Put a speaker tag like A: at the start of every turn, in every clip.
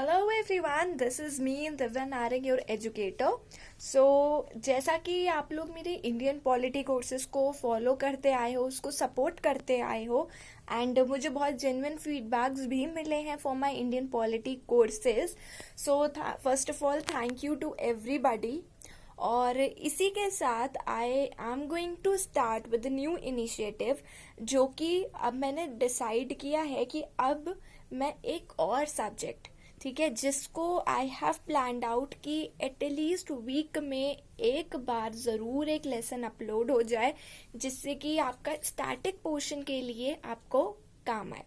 A: Hello everyone, this is me Divya Narang, your educator. So जैसा कि आप लोग मेरे इंडियन पॉलिटी कोर्सेज को फॉलो करते आए हो, उसको सपोर्ट करते आए हो एंड मुझे बहुत जेन्युइन फीडबैक्स भी मिले हैं for my Indian polity courses. So first of all thank you to everybody. और इसी के साथ I am going to start with new initiative, जो कि अब मैंने डिसाइड किया है कि अब मैं एक और सब्जेक्ट, ठीक है, जिसको आई हैव प्लान्ड आउट कि एटलीस्ट वीक में एक बार ज़रूर एक लेसन अपलोड हो जाए, जिससे कि आपका स्टैटिक पोर्शन के लिए आपको काम आए।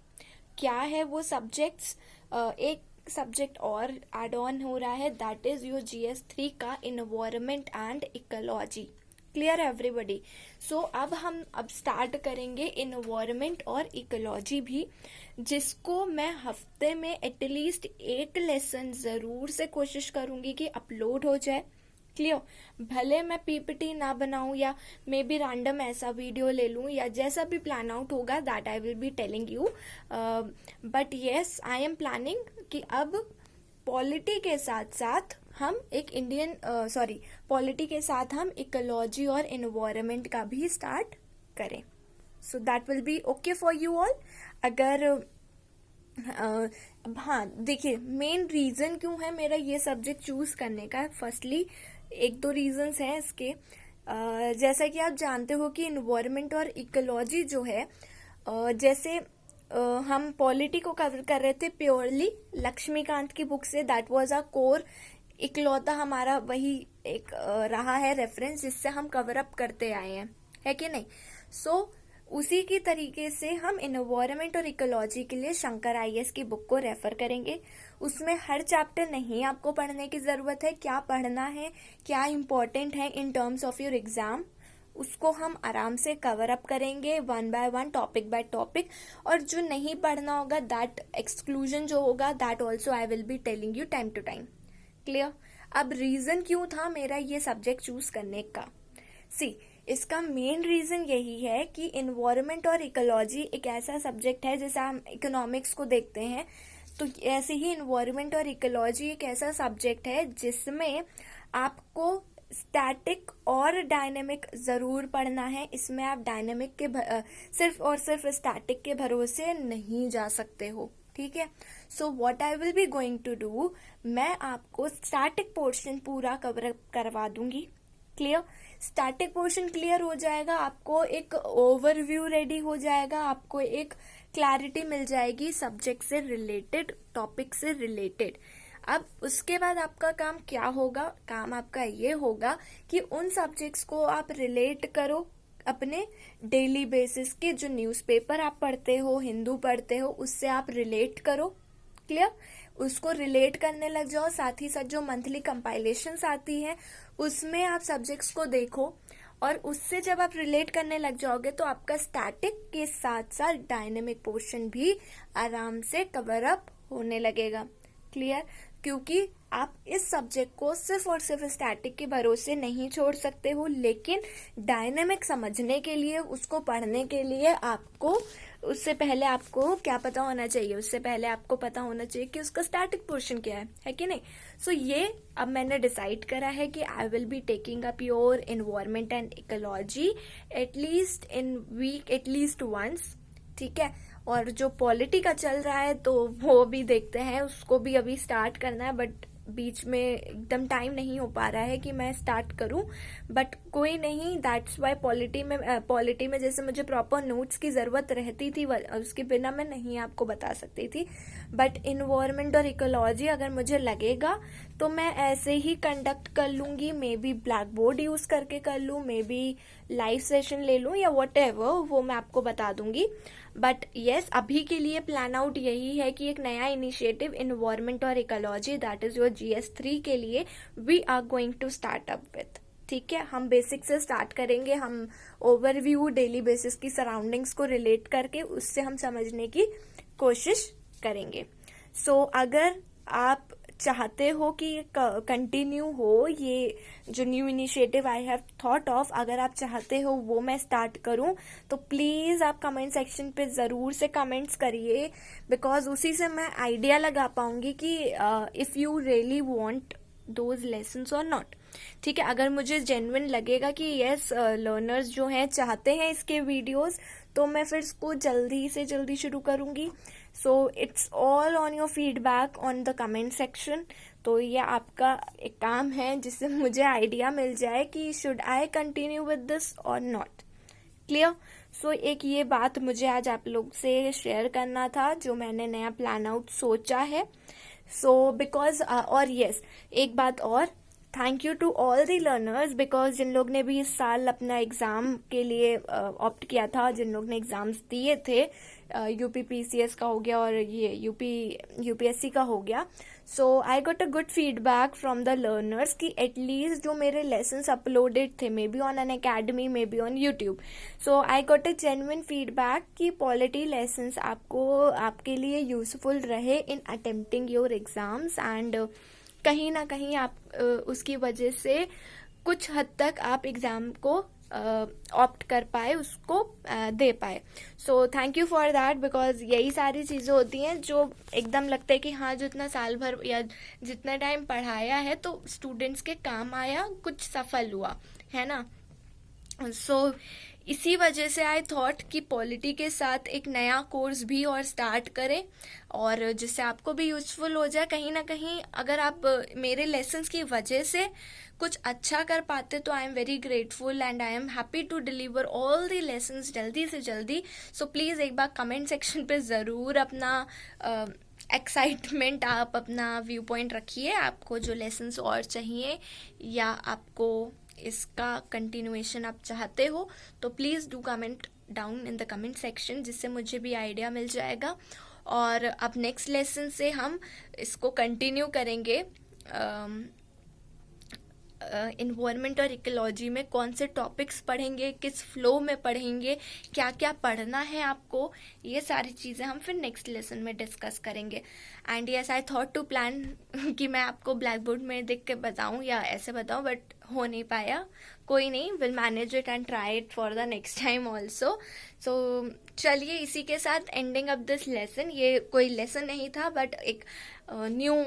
A: क्या है वो सब्जेक्ट्स? एक सब्जेक्ट और एड ऑन हो रहा है, दैट इज योर GS3 का environment and ecology. Clear everybody? So अब हम स्टार्ट करेंगे इन्वायरमेंट और इकोलॉजी भी, जिसको मैं हफ्ते में एटलीस्ट एक लेसन जरूर से कोशिश करूंगी कि अपलोड हो जाए। क्लियर? भले मैं PPT ना बनाऊं या मे बी रैंडम ऐसा वीडियो ले लूं या जैसा भी प्लान आउट होगा, that I will be telling you. But yes, I am planning कि अब पॉलिटी के साथ साथ हम एक पॉलिटी के साथ हम इकोलॉजी और इन्वायरमेंट का भी स्टार्ट करें। So that will be okay for you all. अगर हाँ, देखिए, मेन रीजन क्यों है मेरा ये सब्जेक्ट चूज करने का, फर्स्टली एक दो रीजंस हैं इसके। जैसा कि आप जानते हो कि इन्वायरमेंट और इकोलॉजी जो है, जैसे हम पॉलिटी को कवर कर रहे थे प्योरली लक्ष्मीकांत की बुक से, दैट वाज अ कोर, इकलौता हमारा वही एक रहा है रेफरेंस जिससे हम कवर अप करते आए हैं, है कि नहीं? सो उसी की तरीके से हम इन्वायरमेंट और इकोलॉजी के लिए शंकर IAS की बुक को रेफर करेंगे। उसमें हर चैप्टर नहीं आपको पढ़ने की जरूरत है, क्या पढ़ना है, क्या इम्पोर्टेंट है in terms of your exam, उसको हम आराम से कवर अप करेंगे one by one, topic by topic. और जो नहीं पढ़ना होगा, दैट एक्सक्लूजन जो होगा, that also I will be telling you time to time. Clear? अब रीजन क्यों था मेरा ये सब्जेक्ट चूज करने का? सी, इसका मेन रीजन यही है कि इन्वायरमेंट और इकोलॉजी एक ऐसा सब्जेक्ट है, जैसे हम इकोनॉमिक्स को देखते हैं, तो ऐसे ही इन्वायरमेंट और इकोलॉजी एक ऐसा सब्जेक्ट है जिसमें आपको स्टैटिक और डायनेमिक जरूर पढ़ना है। इसमें आप डायनेमिक के सिर्फ और सिर्फ स्टैटिक के भरोसे नहीं जा सकते हो, ठीक है? So what I will be going to do, मैं आपको स्टैटिक पोर्शन पूरा कवर करवा दूंगी। क्लियर? स्टैटिक पोर्शन क्लियर हो जाएगा, आपको एक ओवरव्यू रेडी हो जाएगा, आपको एक क्लैरिटी मिल जाएगी सब्जेक्ट से रिलेटेड, टॉपिक से रिलेटेड। अब उसके बाद आपका काम क्या होगा? काम आपका ये होगा कि उन सब्जेक्ट्स को आप रिलेट करो अपने डेली बेसिस के, जो न्यूज़पेपर आप पढ़ते हो, हिंदू पढ़ते हो, उससे आप रिलेट करो। क्लियर? उसको रिलेट करने लग जाओ। साथ ही साथ जो मंथली कंपाइलेशंस आती है, उसमें आप सब्जेक्ट्स को देखो, और उससे जब आप रिलेट करने लग जाओगे तो आपका स्टैटिक के साथ साथ डायनेमिक पोर्शन भी आराम से कवर अप होने लगेगा। क्लियर? क्योंकि आप इस सब्जेक्ट को सिर्फ और सिर्फ स्टैटिक के भरोसे नहीं छोड़ सकते हो, लेकिन डायनेमिक समझने के लिए, उसको पढ़ने के लिए आपको उससे पहले आपको क्या पता होना चाहिए? उससे पहले आपको पता होना चाहिए कि उसका स्टैटिक पोर्शन क्या है कि नहीं? सो ये अब मैंने डिसाइड करा है कि I will be taking up your environment and ecology at least in week, at least once, ठीक है? और जो पॉलिटी का चल रहा है तो वो भी देखते हैं, उसको भी अभी स्टार्ट करना है, बट बीच में एकदम टाइम नहीं हो पा रहा है कि मैं स्टार्ट करूं। बट कोई नहीं, दैट्स वाई पॉलिटी में जैसे मुझे प्रॉपर नोट्स की जरूरत रहती थी, उसके बिना मैं नहीं आपको बता सकती थी। बट इन्वायरमेंट और इकोलॉजी अगर मुझे लगेगा तो मैं ऐसे ही कंडक्ट कर लूंगी, may be black board use करके कर लूं, मे बी लाइव सेशन ले लूं, या वट एवर, वो मैं आपको बता दूंगी। बट येस, अभी के लिए प्लान आउट यही है कि एक नया इनिशिएटिव इन्वायरमेंट और ecology, that is your GS3 के लिए we are going to start up with. ठीक है, हम बेसिक से स्टार्ट करेंगे, हम ओवरव्यू डेली बेसिस की सराउंडिंग्स को रिलेट करके उससे हम समझने की कोशिश करेंगे। सो अगर आप चाहते हो कि कंटिन्यू हो, ये जो new initiative I have thought of, अगर आप चाहते हो वो मैं स्टार्ट करूं, तो प्लीज़ आप कमेंट सेक्शन पे ज़रूर से कमेंट्स करिए, बिकॉज उसी से मैं आइडिया लगा पाऊंगी कि if you really want those lessons और नॉट। ठीक है, अगर मुझे जेन्युइन लगेगा कि यस लर्नर्स जो हैं चाहते हैं इसके वीडियोस, तो मैं फिर इसको जल्दी से जल्दी शुरू करूंगी। So it's all on your feedback on the comment section. तो ये आपका एक काम है जिससे मुझे आइडिया मिल जाए कि should I continue with this और नॉट। क्लियर? सो एक ये बात मुझे आज आप लोग से शेयर करना था जो मैंने नया प्लान आउट सोचा है। सो बिकॉज और यस, एक बात और, thank you to all the learners, because जिन लोग ने भी इस साल अपना एग्जाम के लिए ऑप्ट किया था, जिन लोग ने एग्जाम्स दिए थे, यूपीपीसीएस का हो गया और ये यूपीएससी का हो गया। So I got a good feedback from the learners कि एटलीस्ट जो मेरे लेसन्स अपलोडेड थे, maybe on Unacademy, maybe on YouTube, so I got a genuine feedback कि पॉलिटी लेसन्स आपके लिए यूजफुल रहे in attempting your exams, and कहीं ना कहीं आप उसकी वजह से कुछ हद तक आप एग्जाम को ऑप्ट कर पाए, उसको दे पाए। So thank you for that, because यही सारी चीज़ें होती हैं जो एकदम लगता है कि हाँ, जो इतना साल भर या जितना टाइम पढ़ाया है तो स्टूडेंट्स के काम आया, कुछ सफल हुआ, है ना। सो इसी वजह से आई थॉट कि पॉलिटी के साथ एक नया कोर्स भी और स्टार्ट करें, और जिससे आपको भी यूजफुल हो जाए। कहीं ना कहीं अगर आप मेरे लेसन्स की वजह से कुछ अच्छा कर पाते तो I am very grateful and I am happy to deliver all the lessons जल्दी से जल्दी। सो प्लीज़ एक बार कमेंट सेक्शन पे ज़रूर अपना एक्साइटमेंट, आप अपना व्यू पॉइंट रखिए, आपको जो लेसन्स और चाहिए या आपको इसका कंटिन्यूएशन आप चाहते हो, तो please do comment down in the comment section, जिससे मुझे भी आइडिया मिल जाएगा। और अब नेक्स्ट लेसन से हम इसको कंटिन्यू करेंगे। इन्वायरमेंट और इकोलॉजी में कौन से टॉपिक्स पढ़ेंगे, किस फ्लो में पढ़ेंगे, क्या क्या पढ़ना है आपको, ये सारी चीज़ें हम फिर नेक्स्ट लेसन में डिस्कस करेंगे। And yes, I thought to plan कि मैं आपको ब्लैक बोर्ड में देख के बताऊं या ऐसे बताऊं, बट हो नहीं पाया। कोई नहीं, will manage it and try it for the next time also. So चलिए, इसी के साथ एंडिंग ऑफ दिस लेसन। ये कोई लेसन नहीं था, बट एक न्यू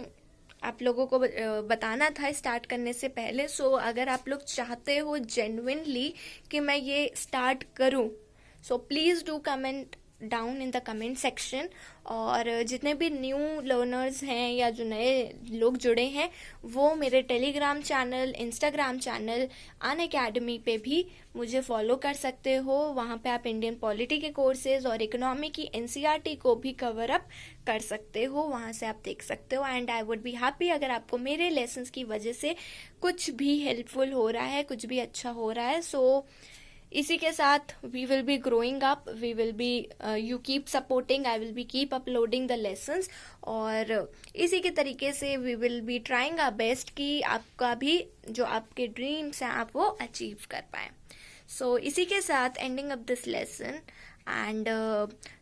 A: आप लोगों को बताना था स्टार्ट करने से पहले। सो अगर आप लोग चाहते हो जेन्युइनली कि मैं ये स्टार्ट करूं, so please do comment down in the comment section. और जितने भी न्यू लर्नर्स हैं या जो नए लोग जुड़े हैं, वो मेरे Telegram channel, Instagram channel, Unacademy पे भी मुझे फॉलो कर सकते हो। वहाँ पे आप इंडियन पॉलिटी के कोर्सेज और इकोनॉमी की एनसीईआरटी को भी कवर अप कर सकते हो, वहाँ से आप देख सकते हो। And I would be happy अगर आपको मेरे लेसन्स की वजह से कुछ भी हेल्पफुल हो रहा है, कुछ भी अच्छा हो रहा है। सो इसी के साथ we will be growing up, we will be, you keep supporting, I will be keep uploading the lessons, और इसी के तरीके से we will be trying our best कि आपका भी जो आपके ड्रीम्स हैं आप वो अचीव कर पाए। सो इसी के साथ ending of this lesson, and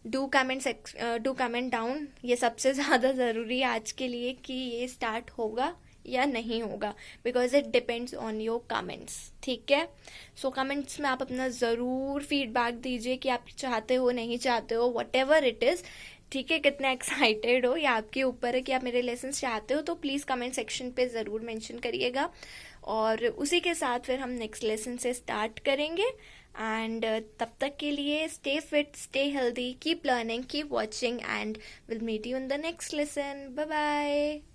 A: do comment down, ये सबसे ज़्यादा ज़रूरी है आज के लिए कि ये स्टार्ट होगा या नहीं होगा, because it depends on your comments. ठीक है, सो कमेंट्स में आप अपना ज़रूर फीडबैक दीजिए कि आप चाहते हो, नहीं चाहते हो, वट एवर इट इज़। ठीक है, कितना एक्साइटेड हो, या आपके ऊपर है कि आप मेरे लेसन चाहते हो, तो प्लीज़ कमेंट सेक्शन पे ज़रूर मेंशन करिएगा। और उसी के साथ फिर हम नेक्स्ट लेसन से स्टार्ट करेंगे। एंड तब तक के लिए stay fit, stay healthy, keep learning, keep watching, and will meet you in the next lesson. Bye bye.